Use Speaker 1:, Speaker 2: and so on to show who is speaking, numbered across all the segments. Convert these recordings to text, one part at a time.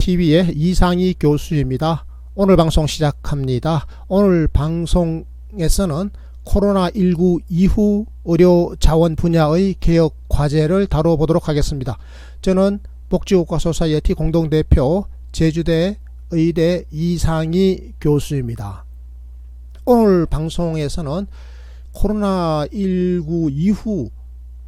Speaker 1: TV의 이상희 교수입니다. 오늘 방송 시작합니다. 오늘 방송에서는 코로나19 이후 의료 자원 분야의 개혁 과제를 다뤄보도록 하겠습니다. 저는 복지국가 소사이어티 공동대표 제주대 의대 이상희 교수입니다. 오늘 방송에서는 코로나19 이후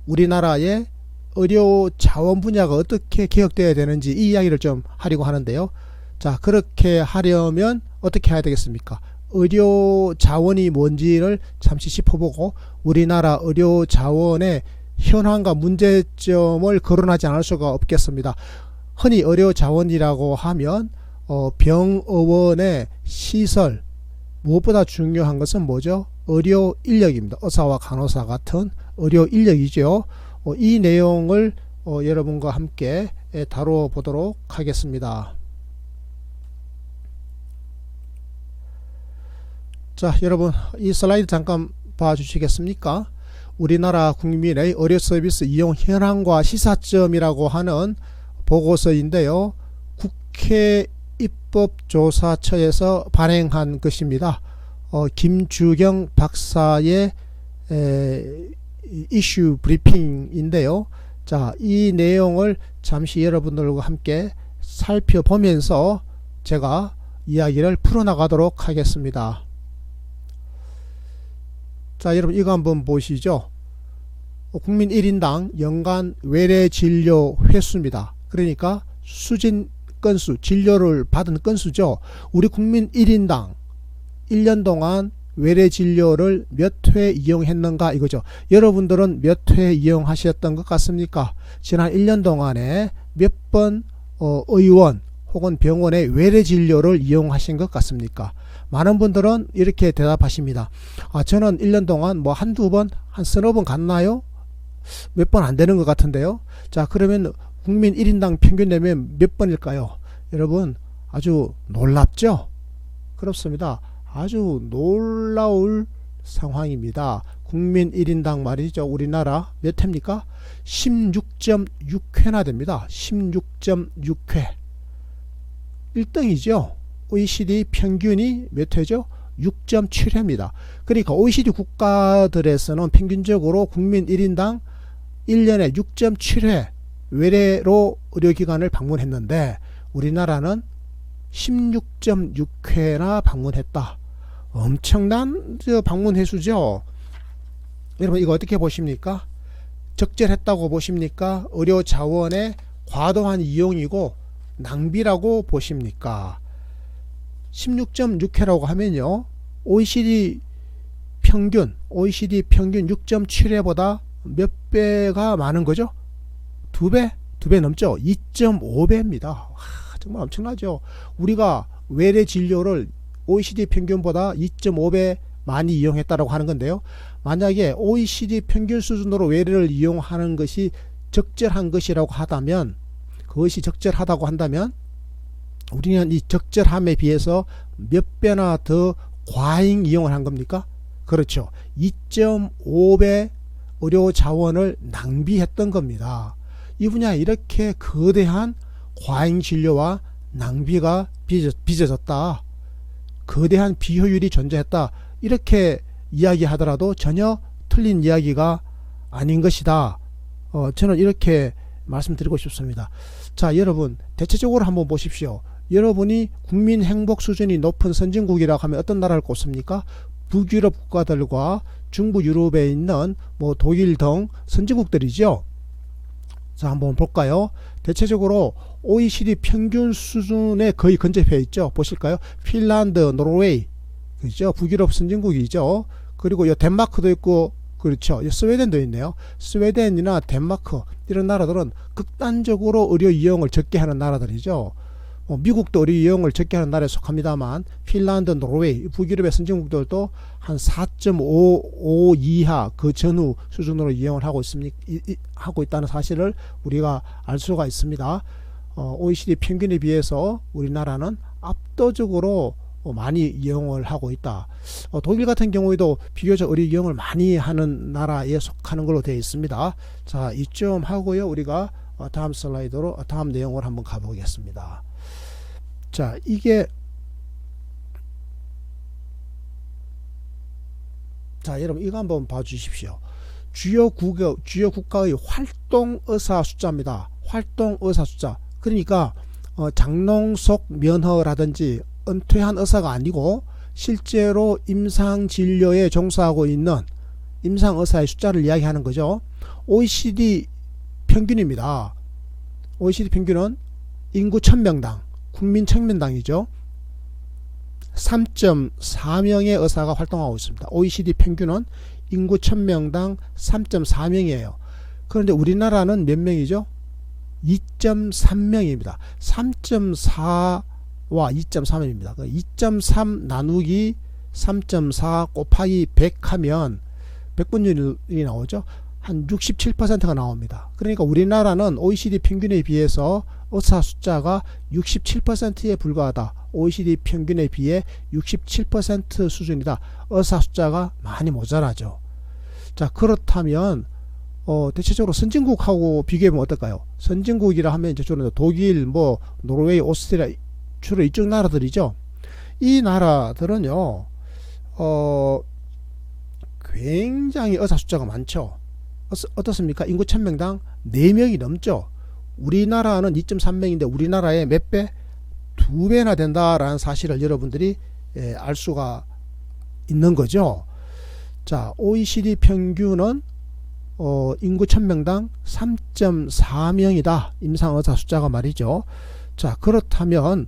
Speaker 1: 우리나라의 의료 자원 분야가 어떻게 개혁되어야 되는지 이 이야기를 좀 하려고 하는데요. 자, 그렇게 하려면 어떻게 해야 되겠습니까? 의료 자원이 뭔지를 잠시 짚어보고 우리나라 의료 자원의 현황과 문제점을 거론하지 않을 수가 없겠습니다. 흔히 의료 자원이라고 하면 병의원의 시설, 무엇보다 중요한 것은 뭐죠? 의료 인력입니다. 의사와 간호사 같은 의료 인력이죠. 이 내용을 여러분과 함께 다뤄보도록 하겠습니다. 자, 여러분 이 슬라이드 잠깐 봐주시겠습니까? 우리나라 국민의 의료 서비스 이용 현황과 시사점이라고 하는 보고서인데요. 국회 입법조사처에서 발행한 것입니다. 김주경 박사의 이슈 브리핑인데요. 자, 이 내용을 잠시 여러분들과 함께 살펴보면서 제가 이야기를 풀어나가도록 하겠습니다. 자, 여러분 이거 한번 보시죠. 국민 1인당 연간 외래 진료 횟수입니다. 그러니까 수진 건수, 진료를 받은 건수죠. 우리 국민 1인당 1년 동안 외래 진료를 몇 회 이용했는가 이거죠. 여러분들은 몇 회 이용하셨던 것 같습니까? 지난 1년 동안에 몇 번 의원 혹은 병원의 외래 진료를 이용하신 것 같습니까? 많은 분들은 이렇게 대답하십니다. 저는 1년 동안 뭐 한두 번, 한 서너 번 갔나요? 몇 번 안 되는 것 같은데요. 자, 그러면 국민 1인당 평균 내면 몇 번일까요? 여러분 아주 놀랍죠? 그렇습니다. 아주 놀라울 상황입니다. 국민 1인당 말이죠. 우리나라 몇 회입니까? 16.6회나 됩니다. 16.6회. 1등이죠. OECD 평균이 몇 회죠? 6.7회입니다. 그러니까 OECD 국가들에서는 평균적으로 국민 1인당 1년에 6.7회 외래로 의료기관을 방문했는데 우리나라는 16.6회나 방문했다. 엄청난 방문 횟수죠. 여러분 이거 어떻게 보십니까? 적절했다고 보십니까? 의료 자원의 과도한 이용이고 낭비라고 보십니까? 16.6회라고 하면요, OECD 평균 6.7회보다 몇 배가 많은 거죠? 두 배 넘죠? 2.5배입니다. 정말 엄청나죠. 우리가 외래 진료를 OECD 평균보다 2.5배 많이 이용했다고 하는 건데요. 만약에 OECD 평균 수준으로 외래를 이용하는 것이 적절한 것이라고 하다면, 그것이 적절하다고 한다면 우리는 이 적절함에 비해서 몇 배나 더 과잉 이용을 한 겁니까? 그렇죠. 2.5배 의료 자원을 낭비했던 겁니다. 이 분야에 이렇게 거대한 과잉 진료와 낭비가 빚어졌다. 거대한 비효율이 존재했다. 이렇게 이야기하더라도 전혀 틀린 이야기가 아닌 것이다. 저는 이렇게 말씀드리고 싶습니다. 자, 여러분 대체적으로 한번 보십시오. 여러분이 국민 행복 수준이 높은 선진국이라고 하면 어떤 나라를 꼽습니까? 북유럽 국가들과 중부 유럽에 있는 뭐 독일 등 선진국들이죠. 자, 한번 볼까요? 대체적으로 OECD 평균 수준에 거의 근접해 있죠. 보실까요? 핀란드, 노르웨이, 그죠? 북유럽 선진국이죠. 그리고 요 덴마크도 있고, 그렇죠. 스웨덴도 있네요. 스웨덴이나 덴마크 이런 나라들은 극단적으로 의료 이용을 적게 하는 나라들이죠. 미국도 의료 이용을 적게 하는 나라에 속합니다만 핀란드, 노르웨이, 북유럽의 선진국들도 한 4.5 이하 그 전후 수준으로 이용을 하고 있다는 사실을 우리가 알 수가 있습니다. OECD 평균에 비해서 우리나라는 압도적으로 많이 이용을 하고 있다. 독일 같은 경우에도 비교적 의료 이용을 많이 하는 나라에 속하는 걸로 되어 있습니다. 자, 이쯤 하고요. 우리가 다음 슬라이드로 다음 내용을 한번 가보겠습니다. 자, 이게 자, 여러분 이거 한번 봐주십시오. 주요 국가의 활동 의사 숫자입니다. 활동 의사 숫자. 그러니까 장롱속 면허라든지 은퇴한 의사가 아니고 실제로 임상 진료에 종사하고 있는 임상 의사의 숫자를 이야기하는 거죠. OECD 평균입니다. OECD 평균은 인구 1000명당, 국민 1000명당이죠. 3.4명의 의사가 활동하고 있습니다. OECD 평균은 인구 1000명당 3.4명이에요. 그런데 우리나라는 몇 명이죠? 2.3명입니다. 3.4와 2.3입니다. 2.3 나누기 3.4 곱하기 100 하면 100분율이 나오죠. 한 67%가 나옵니다. 그러니까 우리나라는 OECD 평균에 비해서 의사 숫자가 67%에 불과하다. OECD 평균에 비해 67% 수준이다. 의사 숫자가 많이 모자라죠. 자, 그렇다면 대체적으로 선진국하고 비교해보면 어떨까요? 선진국이라 하면 이제 주로 독일, 노르웨이, 오스트리아 주로 이쪽 나라들이죠. 이 나라들은요, 굉장히 의사 숫자가 많죠. 어떻습니까? 인구 1000명당 4명이 넘죠. 우리나라는 2.3명인데 우리나라의 몇 배? 2배나 된다라는 사실을 여러분들이 알 수가 있는 거죠. 자, OECD 평균은 인구 1000명당 3.4명이다. 임상의사 숫자가 말이죠. 자, 그렇다면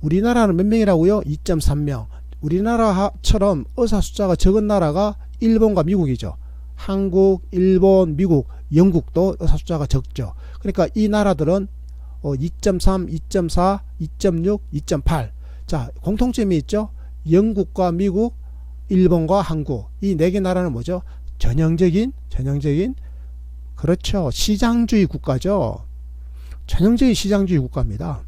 Speaker 1: 우리나라는 몇 명이라고요? 2.3명. 우리나라처럼 의사 숫자가 적은 나라가 일본과 미국이죠. 한국, 일본, 미국, 영국도 의사 숫자가 적죠. 그러니까 이 나라들은 2.3, 2.4, 2.6, 2.8. 자, 공통점이 있죠. 영국과 미국, 일본과 한국. 이 네 개 나라는 뭐죠? 전형적인 그렇죠. 시장주의 국가죠. 전형적인 시장주의 국가입니다.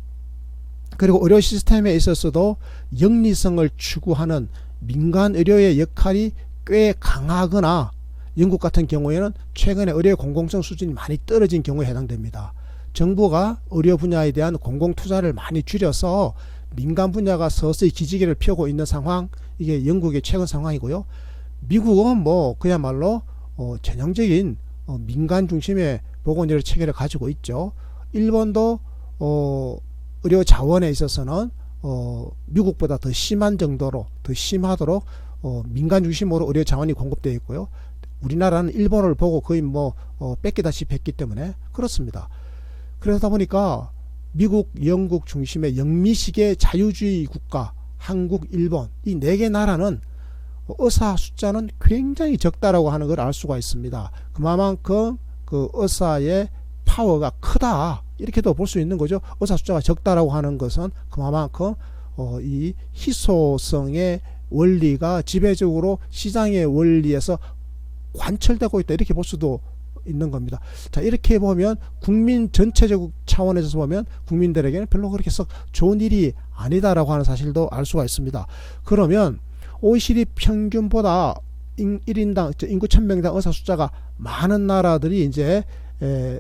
Speaker 1: 그리고 의료 시스템에 있어서도 영리성을 추구하는 민간 의료의 역할이 꽤 강하거나 영국 같은 경우에는 최근에 의료 공공성 수준이 많이 떨어진 경우에 해당됩니다. 정부가 의료 분야에 대한 공공 투자를 많이 줄여서 민간 분야가 서서히 기지개를 펴고 있는 상황, 이게 영국의 최근 상황이고요. 미국은 그야말로 전형적인 민간 중심의 보건의료 체계를 가지고 있죠. 일본도 의료 자원에 있어서는 미국보다 더 심한 정도로, 더 심하도록 민간 중심으로 의료 자원이 공급되어 있고요. 우리나라는 일본을 보고 거의 뺏기다시피 했기 때문에 그렇습니다. 그러다 보니까 미국, 영국 중심의 영미식의 자유주의 국가, 한국, 일본 이 네 개 나라는 의사 숫자는 굉장히 적다라고 하는 걸 알 수가 있습니다. 그만큼 그 의사의 파워가 크다 이렇게도 볼 수 있는 거죠. 의사 숫자가 적다라고 하는 것은 그만큼 이 희소성의 원리가 지배적으로 시장의 원리에서 관철되고 있다 이렇게 볼 수도 있는 겁니다. 자, 이렇게 보면 국민 전체적 차원에서 보면 국민들에게는 별로 그렇게 썩 좋은 일이 아니다라고 하는 사실도 알 수가 있습니다. 그러면 OECD 평균보다 1인당 인구 1000명당 의사 숫자가 많은 나라들이 이제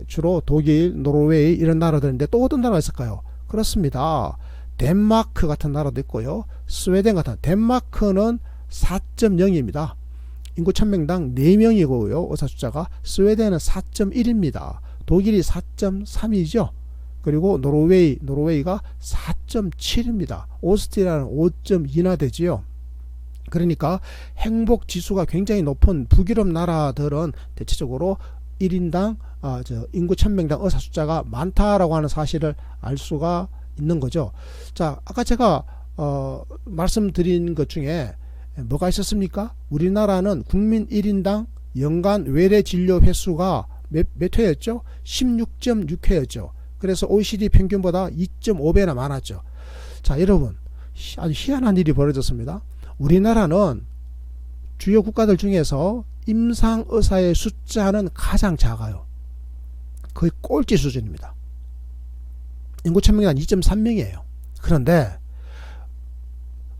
Speaker 1: 주로 독일, 노르웨이 이런 나라들인데 또 어떤 나라가 있을까요? 그렇습니다. 덴마크 같은 나라도 있고요. 스웨덴 같은 덴마크는 4.0입니다. 인구 1000명당 4명이고요. 의사 숫자가 스웨덴은 4.1입니다. 독일이 4.3이죠. 그리고 노르웨이가 4.7입니다. 오스트리아는 5.2나 되지요. 그러니까 행복 지수가 굉장히 높은 북유럽 나라들은 대체적으로 1인당 인구 1000명당 의사 숫자가 많다라고 하는 사실을 알 수가 있는 거죠. 자, 아까 제가 말씀드린 것 중에 뭐가 있었습니까? 우리나라는 국민 1인당 연간 외래 진료 횟수가 몇 회였죠? 16.6회였죠. 그래서 OECD 평균보다 2.5배나 많았죠. 자, 여러분 아주 희한한 일이 벌어졌습니다. 우리나라는 주요 국가들 중에서 임상의사의 숫자는 가장 작아요. 거의 꼴찌 수준입니다. 인구 1000명당 2.3명이에요. 그런데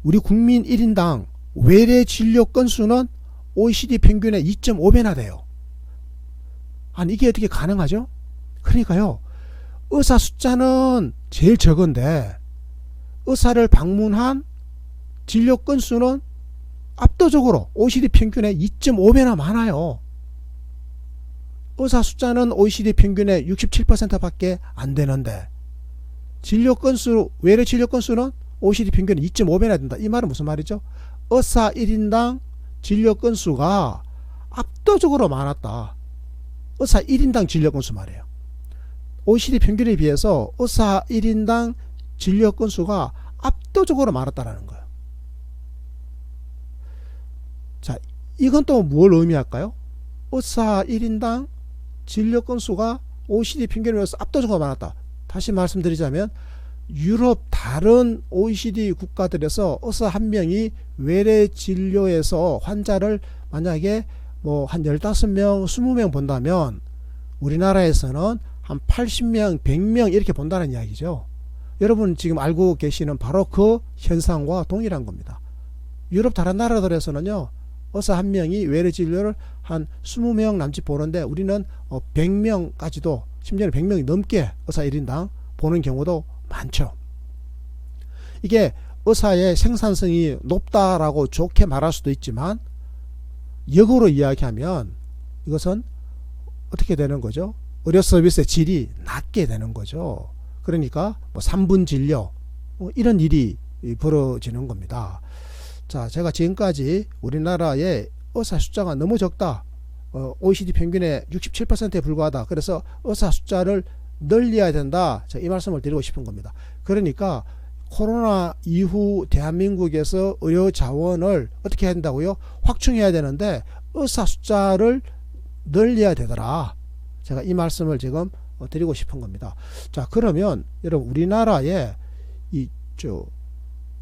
Speaker 1: 우리 국민 1인당 외래 진료 건수는 OECD 평균의 2.5배나 돼요. 아니 이게 어떻게 가능하죠? 그러니까요. 의사 숫자는 제일 적은데 의사를 방문한 진료 건수는 압도적으로 OECD 평균의 2.5배나 많아요. 의사 숫자는 OECD 평균의 67%밖에 안 되는데 진료 건수, 외래 진료 건수는 OECD 평균의 2.5배나 된다. 이 말은 무슨 말이죠? 의사 1인당 진료 건수가 압도적으로 많았다. 의사 1인당 진료 건수 말이에요. OECD 평균에 비해서 의사 1인당 진료 건수가 압도적으로 많았다라는 거예요. 자, 이건 또 뭘 의미할까요? 의사 1인당 진료 건수가 OECD 평균에 비해서 압도적으로 많았다. 다시 말씀드리자면 유럽 다른 OECD 국가들에서 의사 한 명이 외래 진료에서 환자를 만약에 뭐 한 15명, 20명 본다면 우리나라에서는 한 80명, 100명 이렇게 본다는 이야기죠. 여러분 지금 알고 계시는 바로 그 현상과 동일한 겁니다. 유럽 다른 나라들에서는요, 의사 한 명이 외래 진료를 한 20명 남짓 보는데 우리는 100명까지도, 심지어는 100명이 넘게 의사 1인당 보는 경우도 많죠. 이게 의사의 생산성이 높다라고 좋게 말할 수도 있지만 역으로 이야기하면 이것은 어떻게 되는 거죠? 의료 서비스의 질이 낮게 되는 거죠. 그러니까 뭐 3분 진료 이런 일이 벌어지는 겁니다. 자, 제가 지금까지 우리나라의 의사 숫자가 너무 적다, OECD 평균의 67%에 불과하다, 그래서 의사 숫자를 늘려야 된다, 이 말씀을 드리고 싶은 겁니다. 그러니까 코로나 이후 대한민국에서 의료 자원을 어떻게 해야 된다고요? 확충해야 되는데 의사 숫자를 늘려야 되더라. 제가 이 말씀을 지금 드리고 싶은 겁니다. 자, 그러면 여러분 우리나라의 이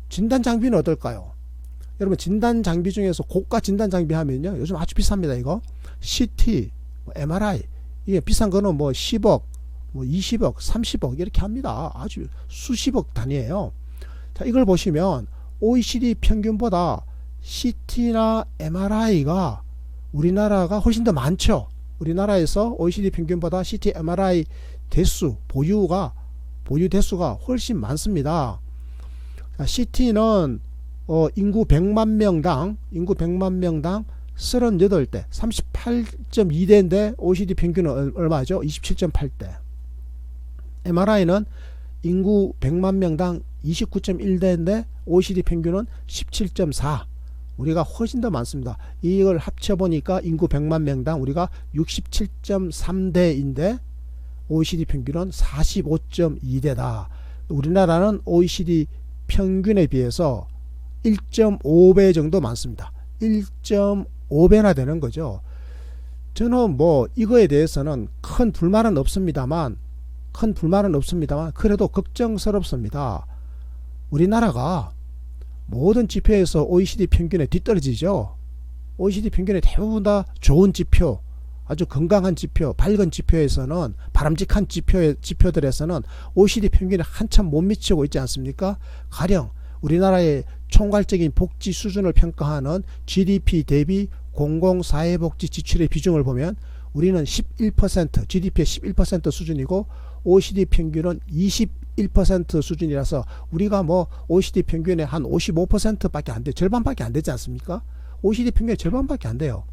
Speaker 1: 진단 장비는 어떨까요? 여러분 진단 장비 중에서 고가 진단 장비 하면요, 요즘 아주 비쌉니다. 이거 CT, MRI, 이게 비싼 거는 뭐 10억, 뭐 20억, 30억 이렇게 합니다. 아주 수십억 단위예요. 자, 이걸 보시면 OECD 평균보다 CT나 MRI가 우리나라가 훨씬 더 많죠. 우리나라에서 OECD 평균보다 CT, MRI 대수, 보유 대수가 훨씬 많습니다. 자, CT는 인구 100만 명당 38대, 38.2대인데 OECD 평균은 얼마죠? 27.8대. MRI는 인구 100만 명당 29.1대인데 OECD 평균은 17.4. 우리가 훨씬 더 많습니다. 이걸 합쳐보니까 인구 100만 명당 우리가 67.3대인데 OECD 평균은 45.2대다. 우리나라는 OECD 평균에 비해서 1.5배 정도 많습니다. 1.5배나 되는 거죠. 저는 뭐 이거에 대해서는 큰 불만은 없습니다만 그래도 걱정스럽습니다. 우리나라가 모든 지표에서 OECD 평균에 뒤떨어지죠. OECD 평균의 대부분 다 좋은 지표, 아주 건강한 지표, 밝은 지표에서는, 바람직한 지표들에서는 OECD 평균에 한참 못 미치고 있지 않습니까? 가령 우리나라의 총괄적인 복지 수준을 평가하는 GDP 대비 공공사회복지 지출의 비중을 보면 우리는 11%, GDP의 11% 수준이고 OECD 평균은 21% 수준이라서 우리가 뭐 OECD 평균의 한 55%밖에 안 돼, 절반밖에 안 되지 않습니까? OECD 평균의 절반밖에 안 돼요.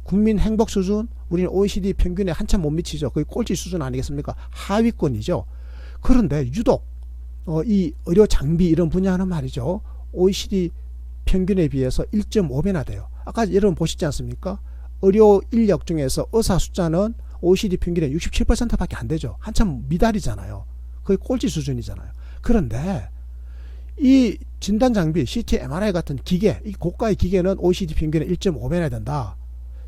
Speaker 1: 국민 행복 수준, 우리는 OECD 평균에 한참 못 미치죠. 거의 꼴찌 수준 아니겠습니까? 하위권이죠. 그런데 유독 이 의료 장비 이런 분야는 말이죠, OECD 평균에 비해서 1.5배나 돼요. 아까 여러분 보시지 않습니까? 의료 인력 중에서 의사 숫자는 OECD 평균의 67%밖에 안 되죠. 한참 미달이잖아요. 거의 꼴찌 수준이잖아요. 그런데 이 진단 장비, CT, MRI 같은 기계, 이 고가의 기계는 OECD 평균의 1.5배나 된다.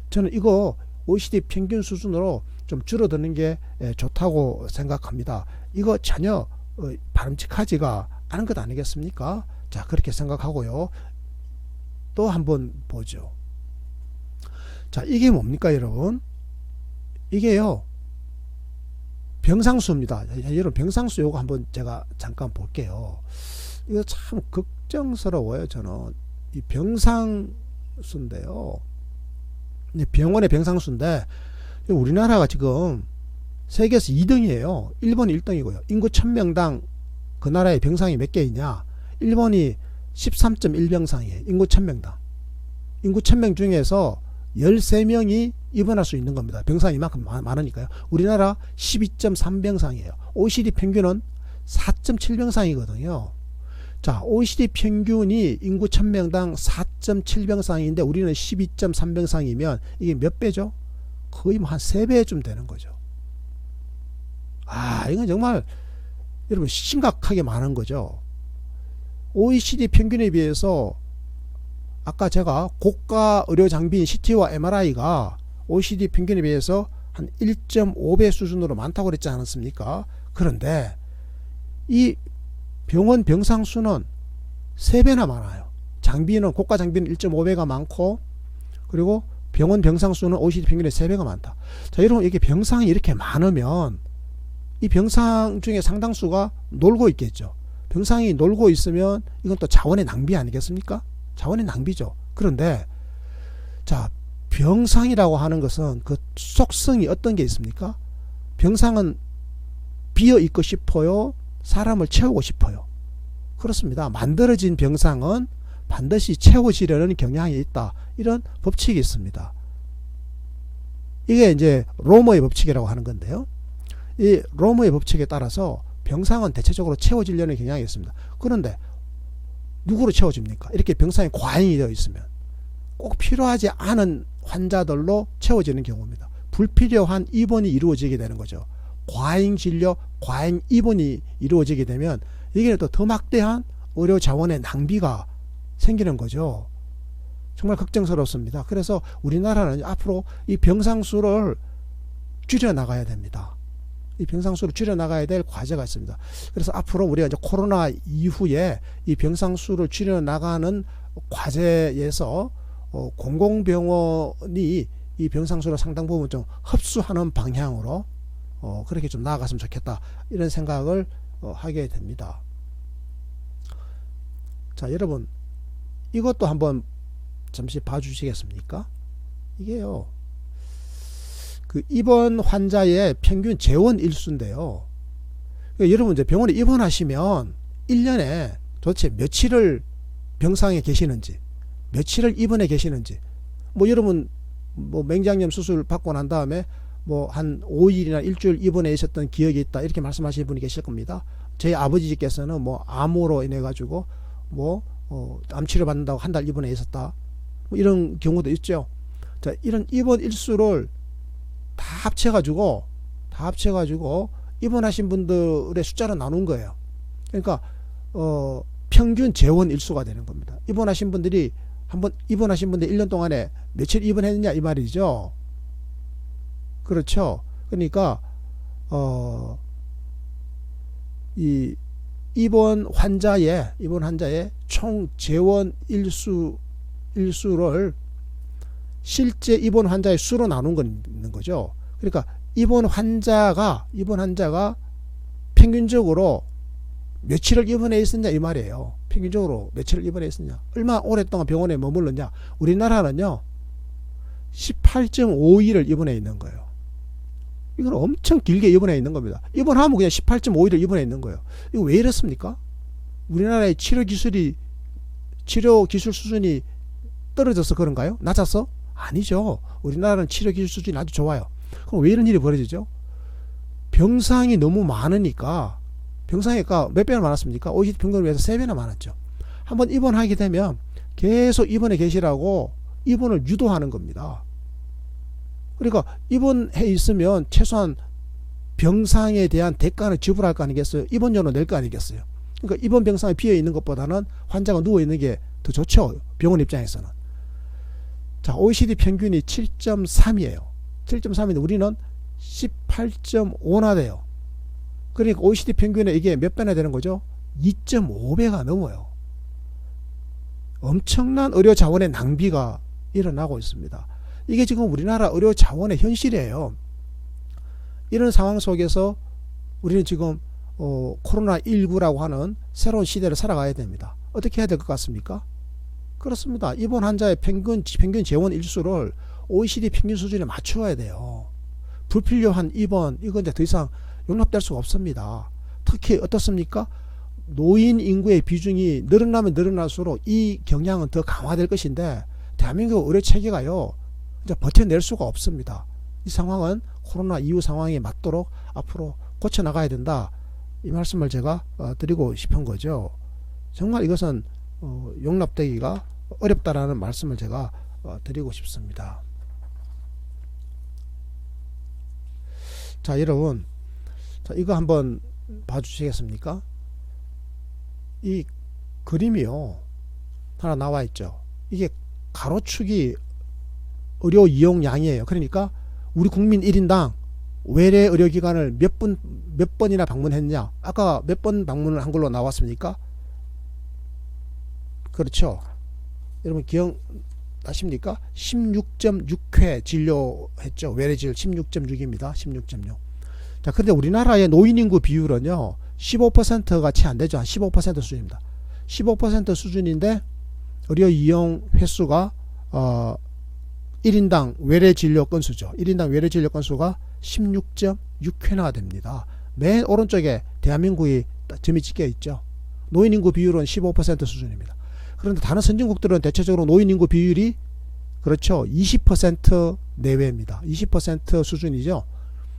Speaker 1: 저는 이거 OECD 평균 수준으로 좀 줄어드는 게 좋다고 생각합니다. 이거 전혀 바람직하지가 않은 것 아니겠습니까? 자, 그렇게 생각하고요. 또 한번 보죠. 자, 이게 뭡니까 여러분? 이게요, 병상수입니다. 여러분 병상수 요거 한번 제가 잠깐 볼게요. 이거 참 걱정스러워요. 저는 이 병상수인데요, 병원의 병상수인데 우리나라가 지금 세계에서 2등이에요. 일본이 1등이고요. 인구 1000명당 그 나라의 병상이 몇 개 있냐? 일본이 13.1병상이에요. 인구 1000명당. 인구 1000명 중에서 13명이 입원할 수 있는 겁니다. 병상이 이만큼 많으니까요. 우리나라 12.3병상이에요. OECD 평균은 4.7병상이거든요. 자, OECD 평균이 인구 1000명당 4.7병상인데 우리는 12.3병상이면 이게 몇 배죠? 거의 뭐 한 3배쯤 되는 거죠. 이건 정말 여러분 심각하게 많은 거죠. OECD 평균에 비해서 아까 제가 고가 의료 장비인 CT와 MRI가 OECD 평균에 비해서 한 1.5배 수준으로 많다고 그랬지 않았습니까? 그런데 이 병원 병상 수는 3배나 많아요. 장비는 고가 장비는 1.5배가 많고 그리고 병원 병상 수는 OECD 평균의 3배가 많다. 자, 여러분 이게 병상이 이렇게 많으면 이 병상 중에 상당수가 놀고 있겠죠. 병상이 놀고 있으면 이건 또 자원의 낭비 아니겠습니까? 자원의 낭비죠. 그런데 자, 병상이라고 하는 것은 그 속성이 어떤 게 있습니까? 병상은 비어 있고 싶어요? 사람을 채우고 싶어요? 그렇습니다. 만들어진 병상은 반드시 채워지려는 경향이 있다. 이런 법칙이 있습니다. 이게 이제 로머의 법칙이라고 하는 건데요. 이 로머의 법칙에 따라서 병상은 대체적으로 채워지려는 경향이 있습니다. 그런데 누구로 채워집니까? 이렇게 병상이 과잉이 되어 있으면 꼭 필요하지 않은 환자들로 채워지는 경우입니다. 불필요한 입원이 이루어지게 되는 거죠. 과잉 진료, 과잉 입원이 이루어지게 되면 이게 또 더 막대한 의료 자원의 낭비가 생기는 거죠. 정말 걱정스럽습니다. 그래서 우리나라는 앞으로 이 병상 수를 줄여 나가야 됩니다. 이 병상 수를 줄여 나가야 될 과제가 있습니다. 그래서 앞으로 우리가 이제 코로나 이후에 이 병상 수를 줄여 나가는 과제에서 공공병원이 이 병상 수를 상당 부분 좀 흡수하는 방향으로 그렇게 좀 나아갔으면 좋겠다. 이런 생각을 하게 됩니다. 자, 여러분 이것도 한번 잠시 봐주시겠습니까? 이게요, 그 입원 환자의 평균 재원 일수인데요. 그러니까 여러분 이제 병원에 입원하시면 1년에 도대체 며칠을 병상에 계시는지, 며칠을 입원해 계시는지, 뭐 여러분 뭐 맹장염 수술 받고 난 다음에 뭐 한 5일이나 일주일 입원해 있었던 기억이 있다, 이렇게 말씀하시는 분이 계실 겁니다. 저희 아버지께서는 뭐 암으로 인해 가지고 뭐 암 치료 받는다고 한 달 입원해 있었다, 뭐 이런 경우도 있죠. 자, 이런 입원 일수를 다 합쳐가지고 입원하신 분들의 숫자로 나눈 거예요. 그러니까 평균 재원 일수가 되는 겁니다. 입원하신 분들이 1년 동안에 며칠 입원했느냐 이 말이죠. 그렇죠. 그러니까 이 입원 환자의 총 재원 일수를 실제 입원 환자의 수로 나눈 건 있는 거죠. 그러니까 입원 환자가 평균적으로 며칠을 입원해 있었냐 이 말이에요. 평균적으로 며칠을 입원해 있었냐, 얼마나 오랫동안 병원에 머물렀냐. 우리나라는요 18.5일을 입원해 있는 거예요. 이건 엄청 길게 입원해 있는 겁니다. 입원하면 그냥 18.5일을 입원해 있는 거예요. 이거 왜 이렇습니까? 우리나라의 치료 기술 수준이 떨어져서 그런가요? 낮아서? 아니죠. 우리나라는 치료 기술 수준이 아주 좋아요. 그럼 왜 이런 일이 벌어지죠? 병상이 너무 많으니까, 병상이가 몇 배나 많았습니까? OECD 평균에 비해서 3배나 많았죠. 한번 입원하게 되면 계속 입원해 계시라고 입원을 유도하는 겁니다. 그러니까 입원해 있으면 최소한 병상에 대한 대가는 지불할 거 아니겠어요? 입원료는 낼 거 아니겠어요? 그러니까 입원 병상에 비어 있는 것보다는 환자가 누워 있는 게 더 좋죠. 병원 입장에서는. 자, OECD 평균이 7.3이에요. 7.3인데 우리는 18.5나 돼요. 그러니까 OECD 평균에 이게 몇 배나 되는 거죠? 2.5배가 넘어요. 엄청난 의료 자원의 낭비가 일어나고 있습니다. 이게 지금 우리나라 의료 자원의 현실이에요. 이런 상황 속에서 우리는 지금 코로나19라고 하는 새로운 시대를 살아가야 됩니다. 어떻게 해야 될 것 같습니까? 그렇습니다. 입원 환자의 평균 재원 일수를 OECD 평균 수준에 맞추어야 돼요. 불필요한 입원, 이건 이제 더 이상 용납될 수가 없습니다. 특히 어떻습니까? 노인 인구의 비중이 늘어나면 늘어날수록 이 경향은 더 강화될 것인데 대한민국 의료 체계가요 이제 버텨낼 수가 없습니다. 이 상황은 코로나 이후 상황에 맞도록 앞으로 고쳐 나가야 된다. 이 말씀을 제가 드리고 싶은 거죠. 정말 이것은 용납되기가 어렵다라는 말씀을 제가 드리고 싶습니다. 자, 여러분, 자, 이거 한번 봐주시겠습니까? 이 그림이요 하나 나와 있죠. 이게 가로축이 의료 이용량이에요. 그러니까 우리 국민 1인당 외래 의료기관을 몇 번이나 방문했냐. 아까 몇 번 방문을 한 걸로 나왔습니까? 그렇죠. 여러분 기억나십니까? 16.6회 진료했죠. 외래질 16.6입니다. 16.6. 자, 근데 우리나라의 노인 인구 비율은요 15%가 채 안 되죠. 한 15% 수준입니다. 15% 수준인데 의료 이용 횟수가 1인당 외래 진료 건수죠. 1인당 외래 진료 건수가 16.6회나 됩니다. 맨 오른쪽에 대한민국이 점이 찍혀 있죠. 노인 인구 비율은 15% 수준입니다. 그런데 다른 선진국들은 대체적으로 노인 인구 비율이 그렇죠. 20% 내외입니다. 20% 수준이죠.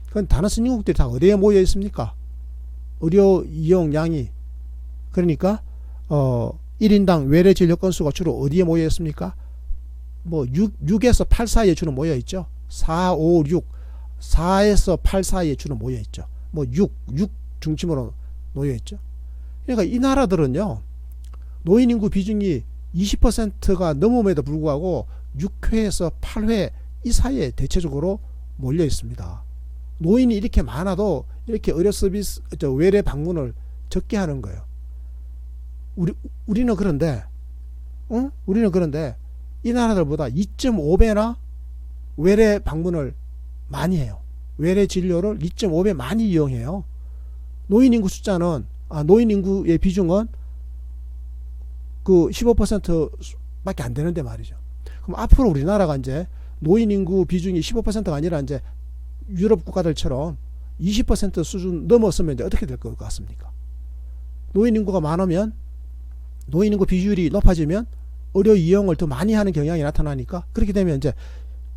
Speaker 1: 그건 다른 선진국들이 다 어디에 모여 있습니까? 의료 이용량이 그러니까 1인당 외래 진료 건수가 주로 어디에 모여 있습니까? 뭐 6에서 8 사이에 주로 모여 있죠. 4, 5, 6 4에서 8 사이에 주로 모여 있죠. 뭐 6 중심으로 놓여 있죠. 그러니까 이 나라들은요 노인 인구 비중이 20%가 넘음에도 불구하고 6회에서 8회 이 사이에 대체적으로 몰려 있습니다. 노인이 이렇게 많아도 이렇게 의료 서비스 외래 방문을 적게 하는 거예요. 우리는 그런데 이 나라들보다 2.5배나 외래 방문을 많이 해요. 외래 진료를 2.5배 많이 이용해요. 노인 인구 숫자는 노인 인구의 비중은 그 15%밖에 안 되는데 말이죠. 그럼 앞으로 우리나라가 이제 노인 인구 비중이 15%가 아니라 이제 유럽 국가들처럼 20% 수준 넘었으면 이제 어떻게 될 것 같습니까? 노인 인구가 많으면 노인 인구 비율이 높아지면 의료 이용을 더 많이 하는 경향이 나타나니까 그렇게 되면 이제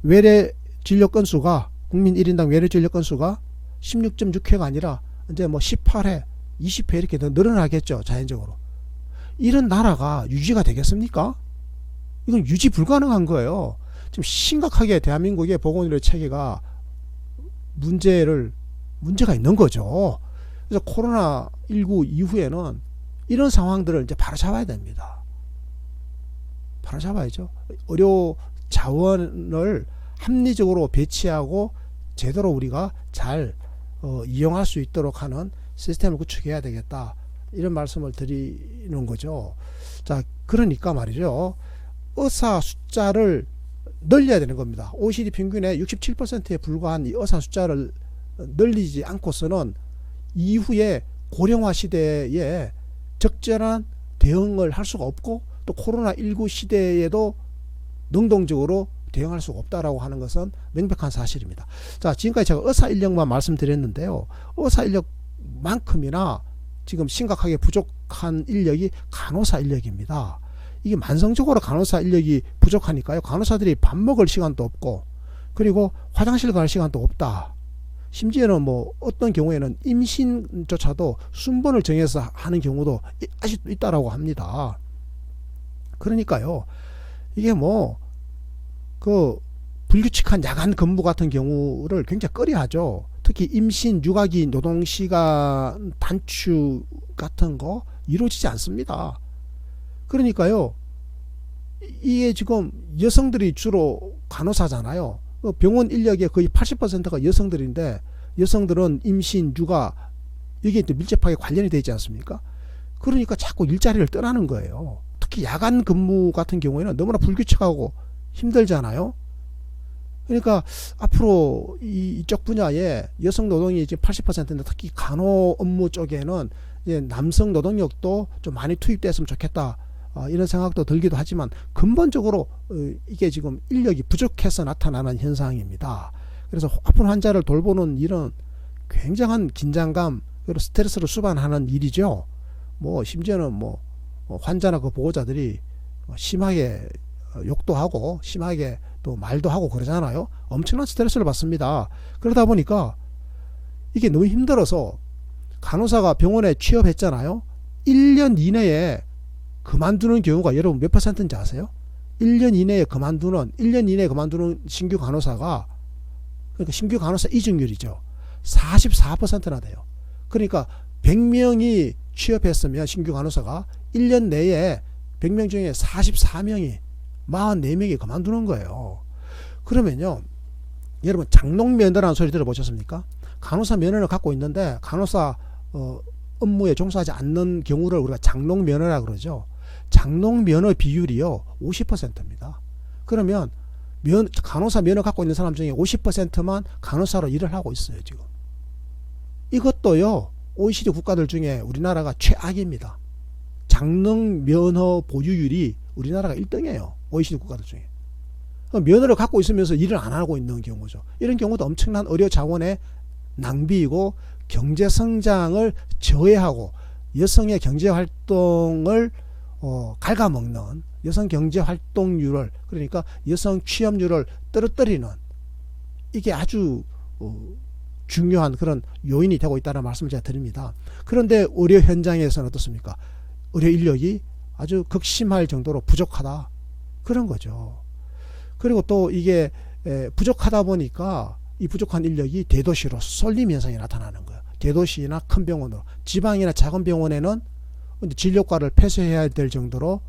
Speaker 1: 외래 진료 건수가 국민 1인당 외래 진료 건수가 16.6회가 아니라 이제 뭐 18회, 20회 이렇게 더 늘어나겠죠. 자연적으로. 이런 나라가 유지가 되겠습니까? 이건 유지 불가능한 거예요. 지금 심각하게 대한민국의 보건의료 체계가 문제가 있는 거죠. 그래서 코로나19 이후에는 이런 상황들을 이제 바로 잡아야 됩니다. 바로 잡아야죠. 의료 자원을 합리적으로 배치하고 제대로 우리가 잘 이용할 수 있도록 하는 시스템을 구축해야 되겠다. 이런 말씀을 드리는 거죠. 자, 그러니까 말이죠. 의사 숫자를 늘려야 되는 겁니다. OECD 평균의 67%에 불과한 이 의사 숫자를 늘리지 않고서는 이후에 고령화 시대에 적절한 대응을 할 수가 없고 또 코로나19 시대에도 능동적으로 대응할 수가 없다라고 하는 것은 명백한 사실입니다. 자, 지금까지 제가 의사 인력만 말씀드렸는데요. 의사 인력만큼이나 지금 심각하게 부족한 인력이 간호사 인력입니다. 이게 만성적으로 간호사 인력이 부족하니까요. 간호사들이 밥 먹을 시간도 없고 그리고 화장실 갈 시간도 없다. 심지어는 뭐 어떤 경우에는 임신조차도 순번을 정해서 하는 경우도 아직도 있다라고 합니다. 그러니까요. 이게 뭐 그 불규칙한 야간 근무 같은 경우를 굉장히 꺼려하죠. 특히 임신, 육아기 노동시간 단축 같은 거 이루어지지 않습니다. 그러니까요. 이게 지금 여성들이 주로 간호사잖아요. 병원 인력의 거의 80%가 여성들인데 여성들은 임신, 육아 여기에 또 밀접하게 관련이 되지 않습니까? 그러니까 자꾸 일자리를 떠나는 거예요. 특히 야간 근무 같은 경우에는 너무나 불규칙하고 힘들잖아요. 그러니까 앞으로 이쪽 분야에 여성 노동이 지금 80%인데 특히 간호 업무 쪽에는 이제 남성 노동력도 좀 많이 투입됐으면 좋겠다. 이런 생각도 들기도 하지만 근본적으로 이게 지금 인력이 부족해서 나타나는 현상입니다. 그래서 아픈 환자를 돌보는 일은 굉장한 긴장감 그리고 스트레스를 수반하는 일이죠. 뭐 심지어는 뭐 환자나 그 보호자들이 심하게 욕도 하고 심하게 또 말도 하고 그러잖아요. 엄청난 스트레스를 받습니다. 그러다 보니까 이게 너무 힘들어서 간호사가 병원에 취업했잖아요. 1년 이내에 그만두는 경우가 여러분 몇 퍼센트인지 아세요? 1년 이내에 그만두는 신규 간호사가, 그러니까 신규 간호사 이직률이죠. 44%나 돼요. 그러니까 100명이 취업했으면 신규 간호사가 1년 내에 100명 중에 44명이 44명이 그만두는 거예요. 그러면요, 여러분 장롱 면허라는 소리 들어보셨습니까? 간호사 면허를 갖고 있는데 간호사 업무에 종사하지 않는 경우를 우리가 장롱 면허라 그러죠. 장롱 면허 비율이요 50%입니다. 그러면 간호사 면허 갖고 있는 사람 중에 50%만 간호사로 일을 하고 있어요 지금. 이것도요 OECD 국가들 중에 우리나라가 최악입니다. 장롱 면허 보유율이 우리나라가 1등이에요. OECD 국가들 중에. 면허를 갖고 있으면서 일을 안 하고 있는 경우죠. 이런 경우도 엄청난 의료 자원의 낭비이고 경제 성장을 저해하고 여성의 경제 활동을 갉아먹는, 여성 경제 활동률을, 그러니까 여성 취업률을 떨어뜨리는, 이게 아주 중요한 그런 요인이 되고 있다는 말씀을 제가 드립니다. 그런데 의료 현장에서는 어떻습니까? 의료 인력이 아주 극심할 정도로 부족하다, 그런 거죠. 그리고 또 이게 부족하다 보니까 이 부족한 인력이 대도시로 쏠림 현상이 나타나는 거예요. 대도시나 큰 병원으로. 지방이나 작은 병원에는 진료과를 폐쇄해야 될 정도로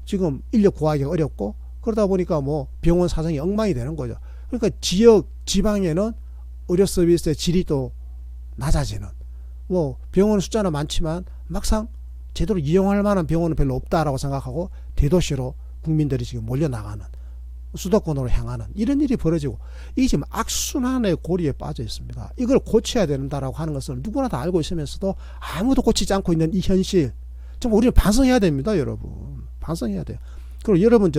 Speaker 1: 지금 인력 구하기가 어렵고, 그러다 보니까 뭐 병원 사정이 엉망이 되는 거죠. 그러니까 지방에는 의료 서비스의 질이 또 낮아지는, 뭐 병원 숫자는 많지만 막상 제대로 이용할 만한 병원은 별로 없다라고 생각하고 대도시로 국민들이 지금 몰려나가는, 수도권으로 향하는 이런 일이 벌어지고, 이게 지금 악순환의 고리에 빠져 있습니다. 이걸 고쳐야 된다라고 하는 것을 누구나 다 알고 있으면서도 아무도 고치지 않고 있는 이 현실, 정말 우리는 반성해야 됩니다. 여러분 반성해야 돼요. 그리고 여러분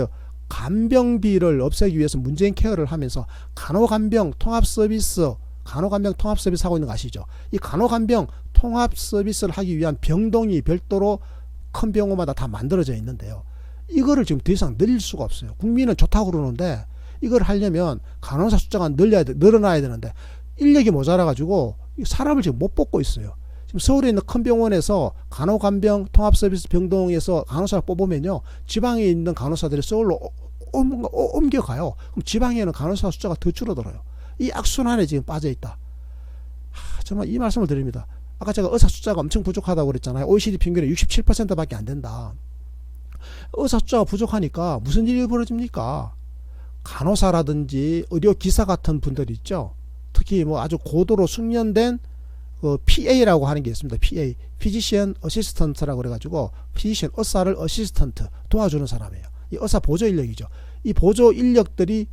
Speaker 1: 간병비를 없애기 위해서 문재인 케어를 하면서 간호간병 통합서비스 하고 있는 거 아시죠? 이 간호간병 통합 서비스를 하기 위한 병동이 별도로 큰 병원마다 다 만들어져 있는데요. 이거를 지금 더 이상 늘릴 수가 없어요. 국민은 좋다고 그러는데 이걸 하려면 간호사 숫자가 늘어나야 되는데 인력이 모자라 가지고 사람을 지금 못 뽑고 있어요. 지금 서울에 있는 큰 병원에서 간호간병 통합서비스 병동에서 간호사를 뽑으면요, 지방에 있는 간호사들이 서울로 옮겨가요. 그럼 지방에는 간호사 숫자가 더 줄어들어요. 이 악순환에 지금 빠져 있다. 정말 이 말씀을 드립니다. 아까 제가 의사 숫자가 엄청 부족하다고 그랬잖아요. OECD 평균에 67%밖에 안 된다. 의사 숫자가 부족하니까 무슨 일이 벌어집니까? 간호사라든지 의료기사 같은 분들이 있죠. 특히 뭐 아주 고도로 숙련된 PA라고 하는 게 있습니다. PA, Physician Assistant라고 그래가지고 Physician, 의사를 어시스턴트, 도와주는 사람이에요. 이 의사 보조 인력이죠. 이 보조 인력들이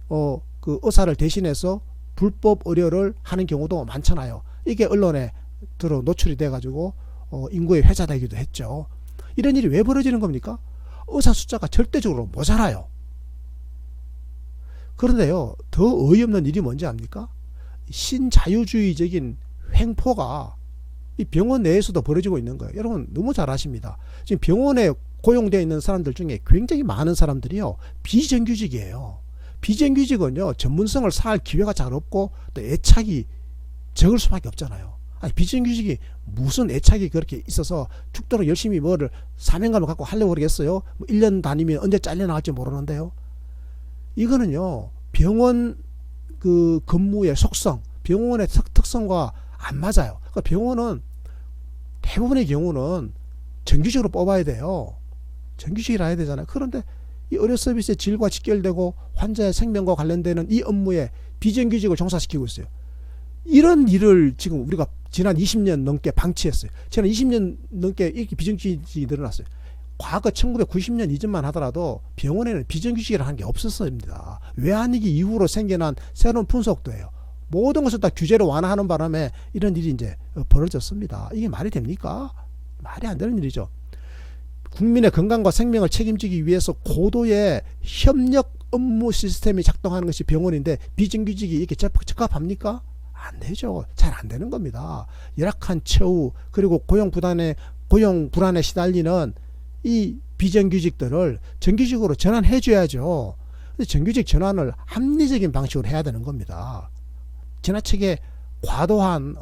Speaker 1: 그 의사를 대신해서 불법 의료를 하는 경우도 많잖아요. 이게 언론에 노출이 돼가지고 인구에 회자되기도 했죠. 이런 일이 왜 벌어지는 겁니까? 의사 숫자가 절대적으로 모자라요. 그런데요, 더 어이없는 일이 뭔지 압니까? 신자유주의적인 횡포가 이 병원 내에서도 벌어지고 있는 거예요. 여러분 너무 잘 아십니다. 지금 병원에 고용되어 있는 사람들 중에 굉장히 많은 사람들이요, 비정규직이에요. 비정규직은요, 전문성을 쌓을 기회가 잘 없고 또 애착이 적을 수밖에 없잖아요. 아니, 비정규직이 무슨 애착이 그렇게 있어서 죽도록 열심히 뭐를 사명감을 갖고 하려고 그러겠어요? 뭐 1년 다니면 언제 잘려나갈지 모르는데요. 이거는요, 병원 그 근무의 속성, 병원의 특성과 안 맞아요. 그러니까 병원은 대부분의 경우는 정규직으로 뽑아야 돼요. 정규직이라 해야 되잖아요. 그런데 이 의료 서비스의 질과 직결되고 환자의 생명과 관련되는 이 업무에 비정규직을 종사시키고 있어요. 이런 일을 지금 우리가 지난 20년 넘게 방치했어요. 지난 20년 넘게 이렇게 비정규직이 늘어났어요. 과거 1990년 이전만 하더라도 병원에는 비정규직이라는 게 없었습니다. 외환위기 이후로 생겨난 새로운 분석도예요. 모든 것을 다 규제로 완화하는 바람에 이런 일이 이제 벌어졌습니다. 이게 말이 됩니까? 말이 안 되는 일이죠. 국민의 건강과 생명을 책임지기 위해서 고도의 협력 업무 시스템이 작동하는 것이 병원인데 비정규직이 이렇게 적합합니까? 안 되죠. 잘 안 되는 겁니다. 열악한 처우 그리고 고용 불안에 시달리는 이 비정규직들을 정규직으로 전환해 줘야죠. 정규직 전환을 합리적인 방식으로 해야 되는 겁니다. 지나치게 과도한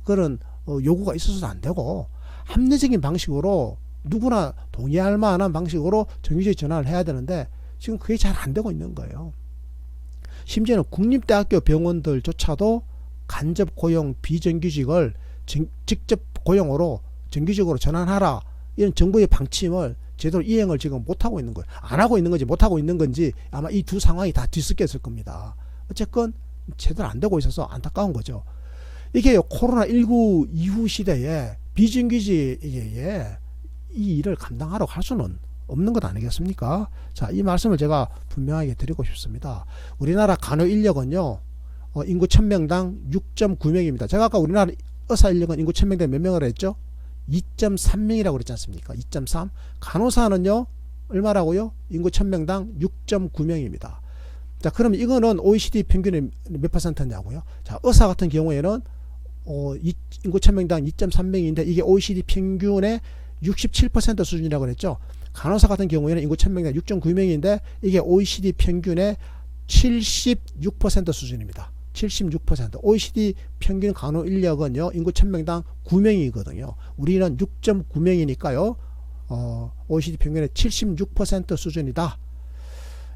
Speaker 1: 그런 요구가 있어서도 안 되고 합리적인 방식으로 누구나 동의할 만한 방식으로 정규직 전환을 해야 되는데 지금 그게 잘 안 되고 있는 거예요. 심지어는 국립대학교 병원들조차도 간접 고용 비정규직을 직접 고용으로 정규직으로 전환하라 이런 정부의 방침을 제대로 이행을 지금 못하고 있는 거예요. 안 하고 있는 건지 못하고 있는 건지 아마 이 두 상황이 다 뒤섞였을 겁니다. 어쨌건 제대로 안 되고 있어서 안타까운 거죠. 이게 코로나19 이후 시대에 비정규직에 이 일을 감당하러 갈 수는 없는 것 아니겠습니까? 자, 이 말씀을 제가 분명하게 드리고 싶습니다. 우리나라 간호 인력은요, 인구 1000명당 6.9명입니다. 제가 아까 우리나라 의사 인력은 인구 1000명당 몇 명을 했죠? 2.3명이라고 그랬지 않습니까? 2.3. 간호사는요, 얼마라고요? 인구 1000명당 6.9명입니다. 자, 그럼 이거는 OECD 평균이 몇 퍼센트냐고요? 자, 의사 같은 경우에는 인구 1000명당 2.3명인데 이게 OECD 평균의 67% 수준이라고 그랬죠. 간호사 같은 경우에는 인구 1000명당 6.9명인데 이게 OECD 평균의 76% 수준입니다. 76%. OECD 평균 간호 인력은요, 인구 1000명당 9명이거든요. 우리는 6.9명이니까요, OECD 평균의 76% 수준이다.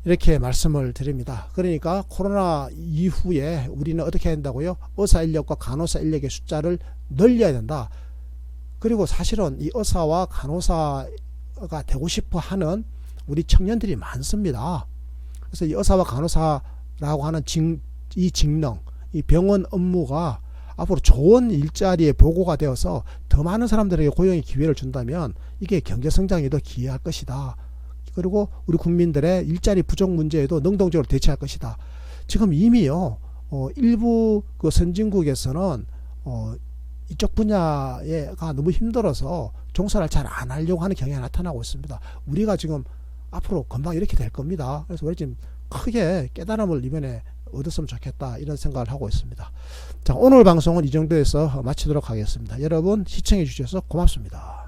Speaker 1: 이렇게 말씀을 드립니다. 그러니까 코로나 이후에 우리는 어떻게 해야 된다고요? 의사 인력과 간호사 인력의 숫자를 늘려야 된다. 그리고 사실은 이 의사와 간호사가 되고 싶어 하는 우리 청년들이 많습니다. 그래서 이 의사와 간호사라고 하는 이 직능, 이 병원 업무가 앞으로 좋은 일자리에 보고가 되어서 더 많은 사람들에게 고용의 기회를 준다면 이게 경제 성장에 더 기여할 것이다. 그리고 우리 국민들의 일자리 부족 문제에도 능동적으로 대처할 것이다. 지금 이미요, 일부 그 선진국에서는 이쪽 분야가 너무 힘들어서 종사를 잘 안 하려고 하는 경향이 나타나고 있습니다. 우리가 지금 앞으로 금방 이렇게 될 겁니다. 그래서 우리 지금 크게 깨달음을 이번에 얻었으면 좋겠다 이런 생각을 하고 있습니다. 자, 오늘 방송은 이 정도에서 마치도록 하겠습니다. 여러분 시청해 주셔서 고맙습니다.